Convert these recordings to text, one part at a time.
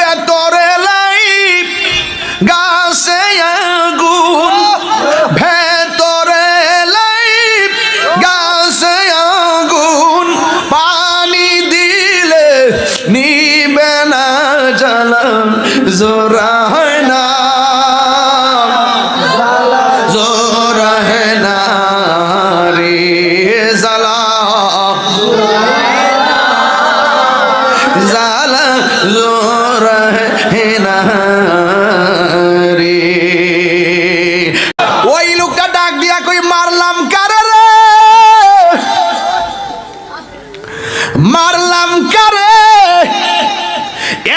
ভেতরে লাই গাছে আগুন, ভেতরে লাই গাছে আগুন, পানি দিলে নিবে না জ্বালা, জোরা হয় না জোরা হয় না রে জ্বালা, জ্বালা জোরা হয় না রে। ওই লোকটা ডাক দিয়া কই মারলাম কারে রে, মারলাম কারে,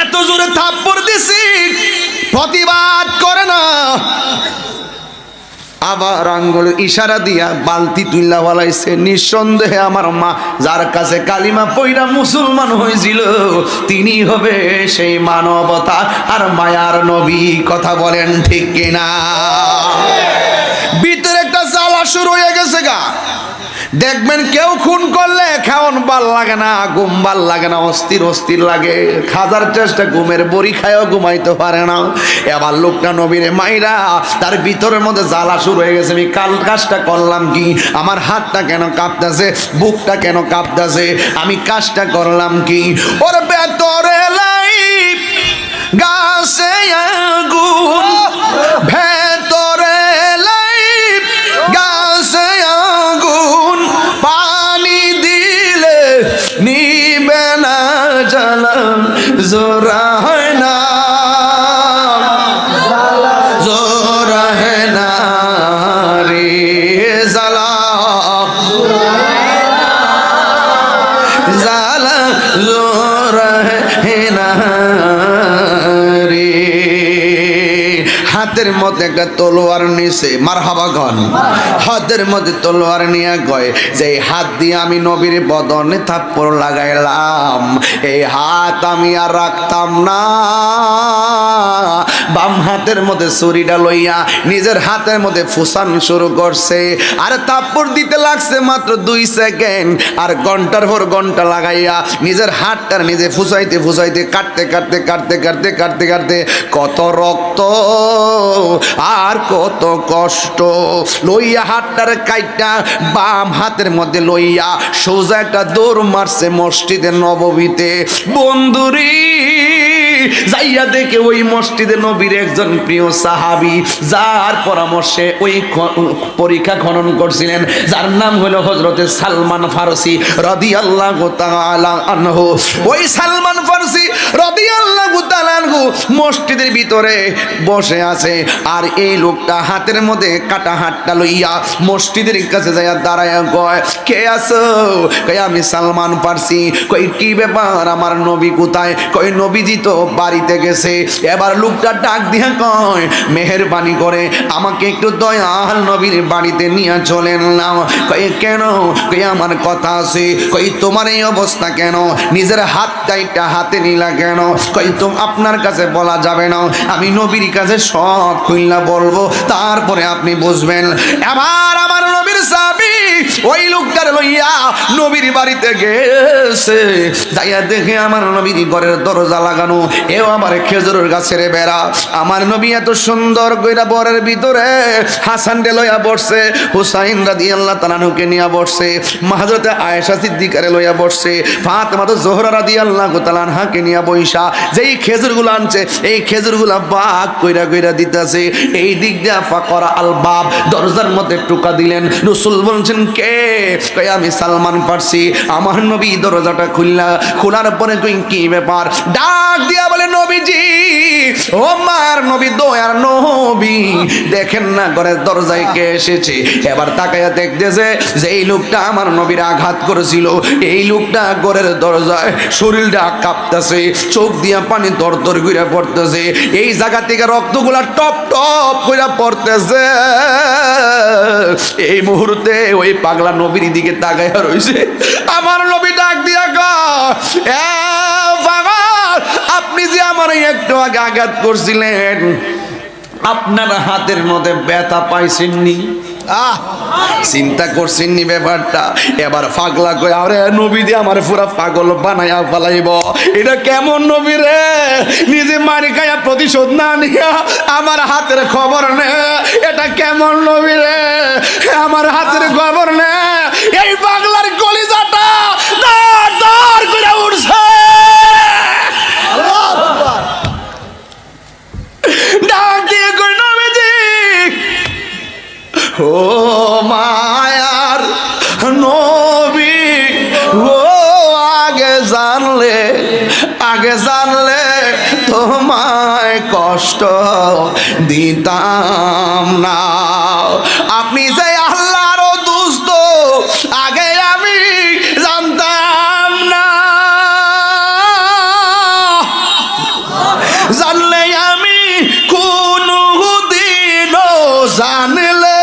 এত জোরে থাপ্পড় দিছি প্রতিবাদ করে না। আবার আঙ্গুল ইশারা দিয়া বালতি তুইলা বলাইছে, নিঃসন্দেহে আমার মা যার কাছে কালিমা পইরা মুসলমান হয়েছিল তিনি হবে সেই মানবতা আর মায়ার নবী। কথা বলেন ঠিক কিনা? ভিতরে একটা জ্বালা শুরু হয়ে গেছে গা। দেখবেন কেউ খুন করলে খাওন ভাল লাগে না, ঘুম ভাল লাগে না, অস্থির অস্থির লাগে, খাজার চেষ্টা ঘুমের বড়ি খায়ও ঘুমাইতে পারে না। এবার লোকটা নবীরে মাইরা তার ভিতরের মধ্যে জ্বালা শুরু হয়ে গেছে, আমি কাল কাজটা করলাম কি, আমার হাতটা কেন কাঁপতেছে, বুকটা কেন কাঁপতেছে, আমি কাজটা করলাম কি। ওর ভেতরে লাই গাছে আগুন, ভেতরে লাই গাছে আগুন, পানি দিলে নিবে না জ্বালা, জোরা হয় না জোরা হয় না রে জ্বালা, জ্বালা জোরা হয় না রে। হাতের মধ্যে একটা তলোয়ার নিছে, মারহাবা গান, হাতের মধ্যে তলোয়ার নিয়ে গয় যে হাত দিয়ে আমি নবীর বদনে থাপ্পড় লাগাইলাম, এই হাত আমি আর রাখতাম না। বাম হাতের মধ্যে ছুরিটা লইয়া নিজের হাতের মধ্যে ফুসান শুরু করছে, আর থাপ্পড় দিতে লাগছে মাত্র 2 সেকেন্ড, আর ঘন্টার পর ঘন্টা লাগাইয়া নিজের হাতটা নিজে ফুসাইতে ফুসাইতে কাটতে কাটতে কাটতে কাটতে কাটতে কাটতে কত রক্ত আর কত কষ্ট লইয়া হাতটার কাইটা বাম হাতের মধ্যে লইয়া সোজা একটা দৌড় মারছে মসজিদে নববীতে। বন্ধুরি যাইয়া দেখে ওই মসজিদে নবীর একজন প্রিয় সাহাবী যার পরামর্শে ওই পরীক্ষা খনন করছিলেন, যার নাম হলো হযরতে সালমান ফারসি রাদিয়াল্লাহু তাআলা আনহু। ওই সালমান ফারসি রাদিয়াল্লাহু তাআলা আনহু মসজিদের ভিতরে বসে আছে, আর এই লোকটা হাতের মধ্যে কাটা হাতটা লইয়া মসজিদের কাছে যাইয়া দাঁড়ায়া কয়, কে আছো? কই আমি সালমান ফারসি। কই কি ব্যাপার, আমার নবী কোথায়? কই নবীজি তো বাড়িতে গেছে। এবার লোকটা ডাক দিয়া কয়, মেহেরবানি করে আমাকে একটু দয়াল নবীর বাড়িতে নিয়ে চলেন না। কই কেন? কই আমার কথা আছে। কই তোমার এই অবস্থা কেন, নিজের হাত কাইটা হাতে নিলা কেন? কই তো আপনার কাছে বলা যাবে না, আমি নবীর কাছে সব খুইলা বলবো, তারপরে আপনি বুঝবেন। এবার আমার নবীর সাহাবী ওই লোকটার লইয়া নবীর বাড়িতে গেছে, যাইয়া দেখে আমার নবীর ঘরের দরজা লাগানো, এও আমার খেজুরের গাছের বেড়া। আমার নবী এত সুন্দর কইরা বরের ভিতরে হাসান রে লইয়া বসছে, হুসাইন রাদিয়াল্লাহু তাআলা আনহুকে নিয়ে বসছে, হযরতে আয়েশা সিদ্দিকারে লইয়া বসছে, ফাতেমা জোহরা রাদিয়াল্লাহু তাআলা আনহাকে নিয়ে বইসা যেই খেজুরগুলো আনছে এই খেজুরগুলো বাগ কইরা কইরা দিতেছে। এই দিক দিয়া ফাকরা আল বাব, দরজার মধ্যে টোকা দিলেন। রাসূল বলছেন, কে? কই আমি সালমান ফারসি। আমার নবী দরজাটা খোলার পরে কই কি ব্যাপার? ডাক দিয়া বলে, নবীজি, ও মার নবী, দয়ার নবী, দেখেন না ঘরের দরজায় কে এসেছে। এবার তাকাইয়া দেখতেছে যে এই লোকটা আমার নবীর আঘাত করেছিল, এই লোকটা ঘরের দরজায় শরীরটা কাঁপতেছে, চোখ দিয়া পানি দরদর কইরা পড়তেছে, এই জায়গা থেকে রক্তগুলা টপ টপ কইরা পড়তেছে। এই মুহূর্তে ওই পাগলা নবীর দিকে তাকাইয়া রইছে। আমার নবী ডাক দিয়া কয়, পাগল, আপনি যে আমার একটু আগে আঘাত করছিলেন, আপনার হাতের মধ্যে ব্যথা পাইছেননি? চিন্তা করছেন নি ব্যাপারটা? এবার পাগলা কই আরে নবী দিয়ে আমার পুরা পাগল বানায়া ফেলাইব। এটা কেমন নবী রে, নিজে মারি খায়া প্রতিশোধ না নিয়া আমার হাতের খবর নে। এটা কেমন নবী রে, আমার হাতের খবর নে। এই পাগলার কলিজাটা দাঁড় দাঁড় করে উঠছে। ডাক দিয়ে কই নবীজি, ও মায়ার নবী, ও আগে জানলে তোমায় কষ্ট দিতাম না। আপনি যে আল্লাহর দুস্ত আগে আমি জানতাম না। জানলে আমি কোনো দিনও জানলে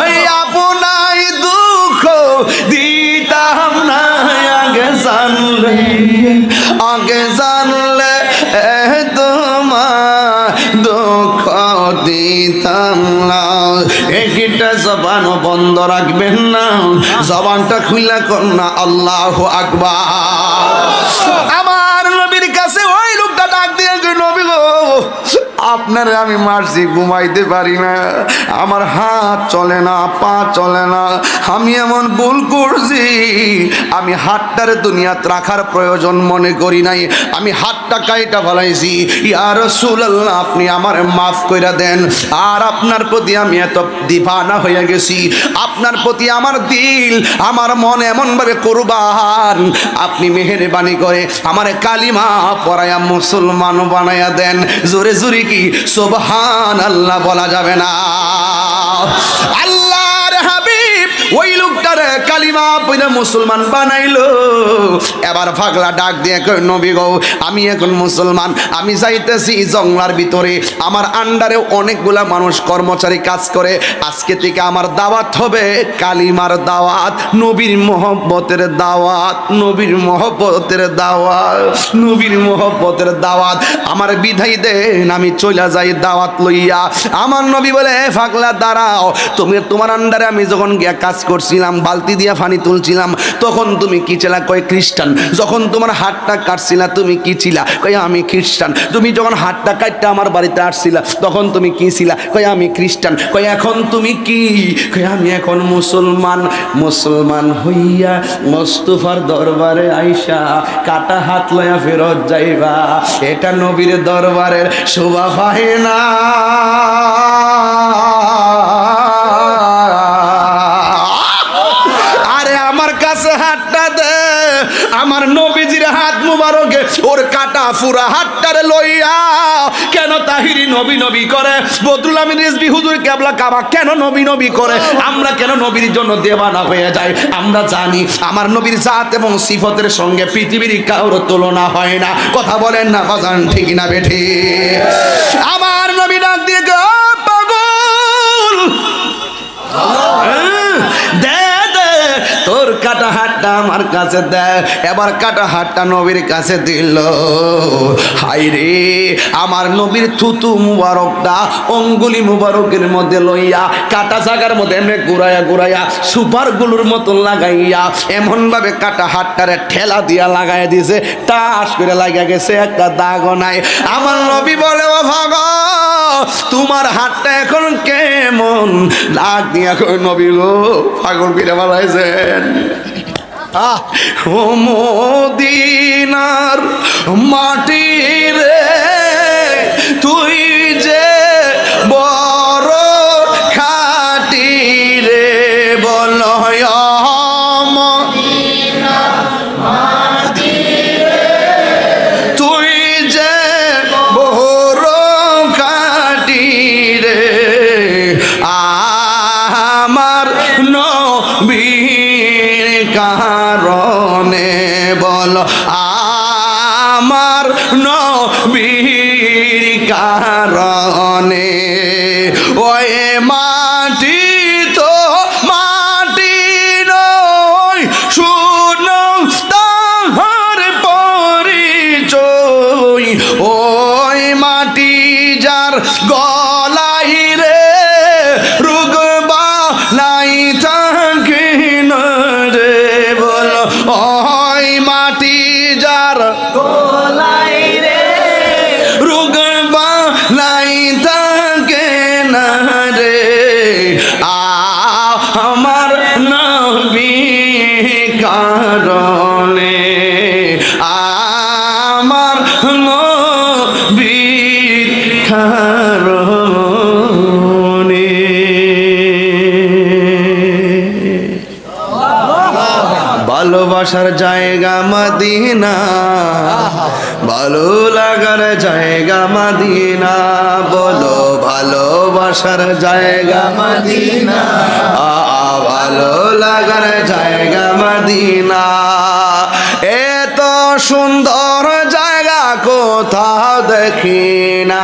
আপনাই দুঃখ দিতাম না। আগে জানলে তোমার দুঃখ দিতাম না। একটা জবানও বন্ধ রাখবেন না, জবানটা খুলে কর না আল্লাহু আকবার। আমার নবীর কাছে ওই লোকটা ডাক দিয়ে নবী গো, আপনারে আমি মারছি, ঘুমাইতে পারি না, আমার হাত চলে না, পা চলে না, আমি এমন ভুল করছি, আমি হাতটারে দুনিয়াতে রাখার প্রয়োজন মনে করি নাই, আমি হাতটা কাইটা ফেলাইছি। ইয়া রাসূলুল্লাহ, আপনি আমার মাফ কইরা দেন। আর আপনার প্রতি আমি এত দিবানা হয়ে গেছি, আপনার প্রতি আমার দিল, আমার মন এমনভাবে কুরবান, আপনি মেহেরবানি করে আমার কালিমা পড়ায়া মুসলমান বানায়া দেন। জোরে জোরে কি সুবহানাল্লাহ বলা যাবে না? আল্লাহর হাবিব ওই লোকটারে কালিমা পড়ে মুসলমান বানাইলো। এবার পাগলা ডাক দিয়ে কই নবী গো, আমি এখন মুসলমান, আমি যাইতেছি জঙ্গলার ভিতরে, আমার আন্ডারে অনেকগুলা মানুষ কর্মচারী কাজ করে, আজকে থেকে আমার দাওয়াত হবে কালিমার দাওয়াত, নবীর মহব্বতের দাওয়াত, নবীর মহব্বতের দাওয়াত, নবীর মহব্বতের দাওয়াত। আমার বিধাই দেন, আমি চলে যাই দাওয়াত লইয়া। আমার নবী বলে পাগলা দাঁড়াও, তুমি তোমার আন্ডারে আমি যখন গিয়া কাজ করছিলাম, বালতি দিয়া পানি তুলছিলাম, তখন তুমি কি ছিলা? কয় খ্রিস্টান। যখন তোমার হাতটা কাটছিলা তুমি কি ছিলা? কয় আমি খ্রিস্টান। তুমি যখন হাতটা কাটতে আমার বাড়িতে আসছিলা তখন তুমি কি ছিলা? কয় আমি খ্রিস্টান। কয় এখন তুমি কি? কয় আমি এখন মুসলমান। মুসলমান হইয়া মুস্তাফার দরবারে আইসা কাটা হাত লয়া ফেরত যাইবা, এটা নবীর দরবারের শোভা পায় না। আরে আমার কাছে হাতটা দে, আমার নবীজির হাত মুবারকে ওর কাটা ফুরা হাতটারে লইয়া। কেন তাহিরি নবী নবী করে, বদরুল আমিন রিজভী হুজুর কেবলা কাবা কেন নবী নবী করে, আমরা কেন নবীর জন্য দেওয়ানা হয়ে যাই? আমরা জানি আমার নবীর জাত এবং সিফতের সঙ্গে পৃথিবীর কারোর তুলনা হয় না। কথা বলেন না বাজান, ঠিক না বেঠি? আমার নবী ডাক দিয়ে পাগল দে তোর কাটা হাতটা আমার কাছে দে। এবার কাটা হাতটা নবীর কাছে দিল। হাই রে, আমার নবীর থুতু মুবারকটা অঙ্গুলি মুবারকের মধ্যে লইয়া কাটা জায়গার মধ্যে এমনি ঘুরাইয়া ঘুরাইয়া সুপার গুলোর মতন লাগাইয়া এমন ভাবে কাটা হাতটারে ঠেলা দিয়া লাগাইয়া দিয়েছে, টাস করে লাগা গেছে, একটা দাগও নাই। আমার নবী বলে ও ভাগো, তোমার হাতটা এখন কেমন? ডাক দিয়া কই নবী গো, পাগল করে বলাইছেন। ও মদিনার মাটি রে, তুই যে বড় খাটি রে, বল তুই যে বড় খাটি রে, আমার নবীর কারণে, বল আমার নবীর কারণে। ওই মাটি তো মাটি নয়, শুনো তাহার পরিচয়। ওই মাটি যার গলা যার গোলাই রে রোগ বালাই থাকে না রে আমার নবী কারণে আমার নবীর কারণে ভালোবাসার জায়গা মদিনা ভালো লাগার জায়গা মদিনা বলো ভালোবাসার জায়গা মদিনা ভালো লাগার জায়গা মদিনা এত সুন্দর জায়গা কোথাও দেখি না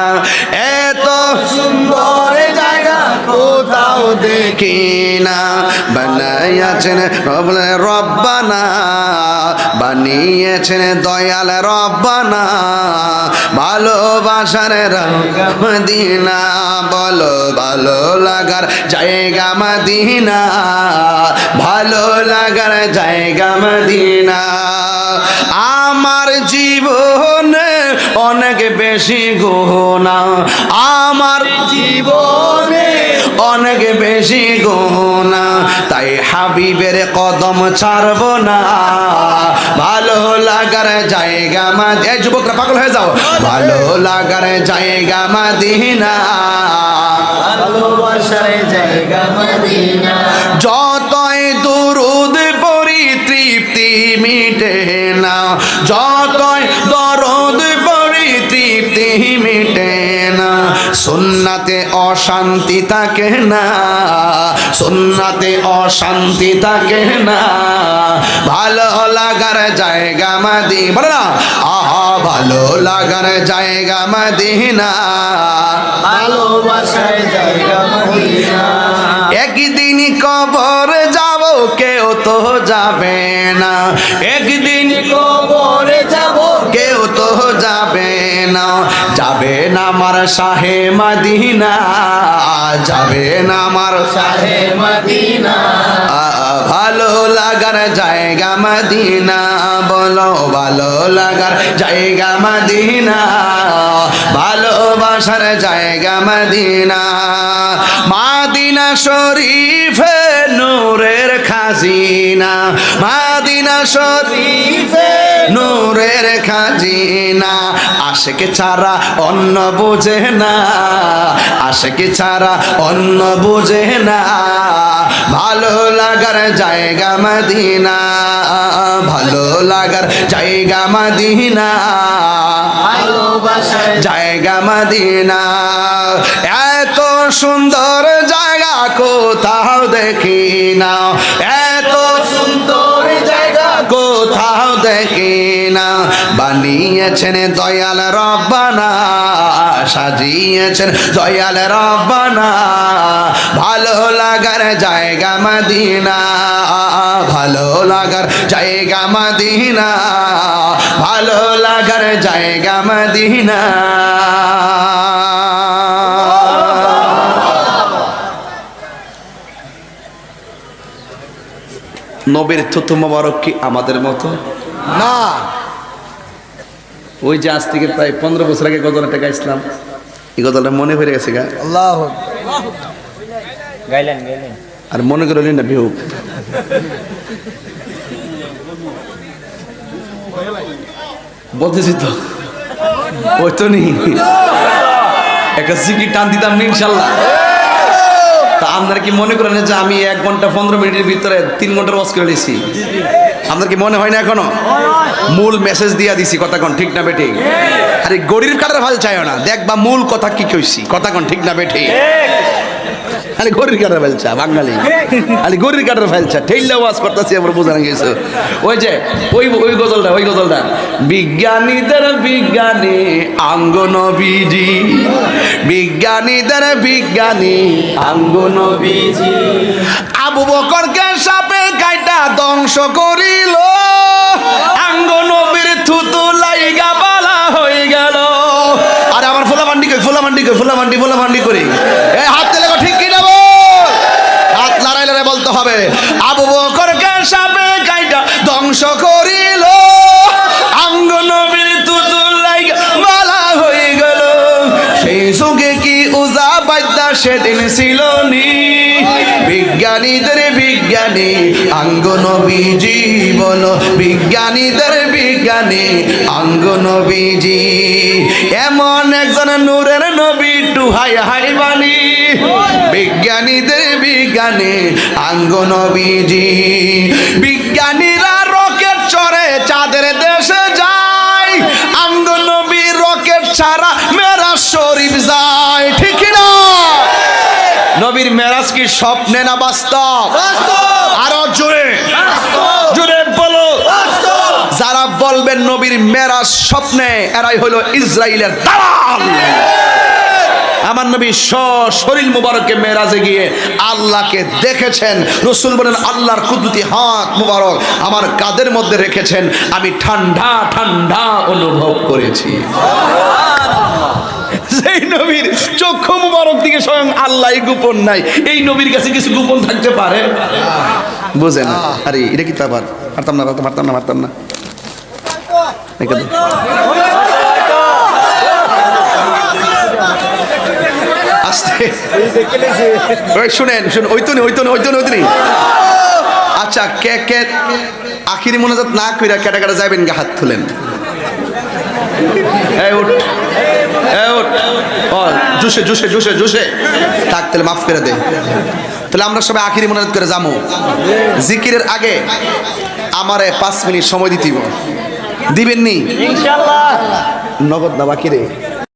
এত সুন্দর জায়গা কোথাও দেখি না বানাইয়াছেন রব্বানা বানিয়েছেন দয়াল রব্বানা ভালোবাসার জায়গা মদিনা বলো ভালো লাগার জায়গা মদিনা ভালো লাগার জায়গা মদিনা আমার জীবনে অনেক বেশি গুনাহ আমার জীবনে অনেক বেশি গুনাহ তাই হাবিবের কদম ছাড়ব না ভালো লাগার জায়গা মদিনা এই যুবকরা পাগল হয়ে যাও ভালো লাগার জায়গা মদিনা ভালোবাসার জায়গা মদিনা যতই দুরুদ পড়ি তৃপ্তি মিটে না যতই দরদ পড়ি তৃপ্তি মিটে না সুন্নাতে অশান্তি থাকে না সুন্নাতে অশান্তি থাকে না ভালো লাগার জায়গা মদিনা বলো না আহা ভালো লাগার জায়গা মদিনা ভালোবাসার জায়গা মদিনা একদিন কবর যাব কেউ তো যাবে না একদিন কবরে যাব কেউ তো যাবে না যাবে না আমার শাহে মদিনা যাবে না আমার শাহে মদিনা ভালো লাগার জায়গা মদিনা বলো ভালো লাগার জায়গা মদিনা ভালোবাসার জায়গা মদিনা মদিনা শরীফে নূরের খাজিনা মদিনা শরীফে নূরের খাজিনা আশিক ছাড়া অন্য বুঝে না আশিক ছাড়া অন্য বুঝে না ভালো লাগার জায়গা মদিনা ভালো লাগার জায়গা মদিনা ভালোবাসার জায়গা মদিনা এত সুন্দর জায়গা কোথাও দেখি না এত সুন্দর জায়গা কোথাও দেখি না বানিয়েছেন দয়াল রব্বানা সাজিয়েছেন দয়াল রব্বানা ভালো লাগার জায়গা মদিনা ভালো লাগার জায়গা মদিনা ভালো লাগার জায়গা মদিনা নবীর থুতু মোবারক কি আমাদের মতো না ওই যে আজ থেকে প্রায় 15 বছর আগে গজলটা গাইছিলাম এই গজলটা মনে পড়ে গেছে গা আল্লাহ গাইলেন গাইলেন আর মনে করলেন না বিহু বলতেছি তো ওই তো নি একটা সিকি টান দিতাম নি ইনশাল্লাহ তা আপনারা কি মনে করেন যে আমি 1 ঘন্টা 15 মিনিটের ভিতরে 3 ঘন্টার ওয়াজ করে দিছি আপনার কি মনে হয় না এখনো মূল মেসেজ দিয়া দিছি কথা কোন ঠিক না বেঠিক আরে গড়ির কাটার ভাল চাইও না দেখবা মূল কথা কি কইছি কথা কোন ঠিক না বেঠিক আরে গড়ির কাটার ফেলছা বাঙালি আরে গড়ির কাটার ফেলছা ঠেইলা ওয়াজ করতেছি আমরা বোঝানো গেছে ওই যে ওই গজলটা বিজ্ঞানীদের বিজ্ঞানী আঙ্গ নবীজি বিজ্ঞানীদের বিজ্ঞানী আঙ্গ নবীজি আবু বকরকে সাপে কাইটা ধ্বংস করিল আঙ্গ নবীর থুতু লাইগা বালা হয়ে গেল আরে আমার ফুলামান্ডি করি এই হাত দিলে ঠিক কি না বল হাত লড়াই বলতে হবে আবু বকরকে সাপে কাইটা ধ্বংস করিল আঙ্গ ছিল নি বিজ্ঞানীদের বিজ্ঞানী আঙ্গ নবীজি বলো বিজ্ঞানীদের বিজ্ঞানী আঙ্গ নবীজি এমন একজন নূরের নবী টুহাই হাই বাণী বিজ্ঞানীদের বিজ্ঞানী আঙ্গ নবীজি বিজ্ঞানীরা রকেট চড়ে চাঁদের দেশে যায় আঙ্গ নবী রকেট ছাড়া মেরাজ শরীফ যায় ঠিক না নবীর মেরাজ কি স্বপ্নে না বাস্তব আরো জোরে জোরে বলো যারা বলবেন নবীর মেরাজ স্বপ্নে এরাই হলো ইসরাইলের দালাল আমার নবী শরীর মুবারকে মেরাজে গিয়ে আল্লাহকে দেখেছেন রাসূল বলেন আল্লাহর কুদরতি হাত মুবারক আমার কাঁধের মধ্যে রেখেছেন আমি ঠান্ডা ঠান্ডা অনুভব করেছি সেই নবীর চক্ষু মুবারক দিকে স্বয়ং আল্লাহই গোপন নাই এই নবীর কাছে কিছু গোপন থাকতে পারে বুঝেন আরে এটা কি তা পারতাম না শুনেন ওই তো আচ্ছা কে কে আখিরি মোনাজাত না কইরা কেটা কেটা যাবেন গা হাত তুলেন জুসে থাক তাহলে মাফ করে দে তাহলে আমরা সবাই আখিরি মোনাজাত করে যাবো জিকিরের আগে আমারে 5 মিনিট সময় দিতে দিবেন নি ইনশাআল্লাহ নগদ না বাকি রে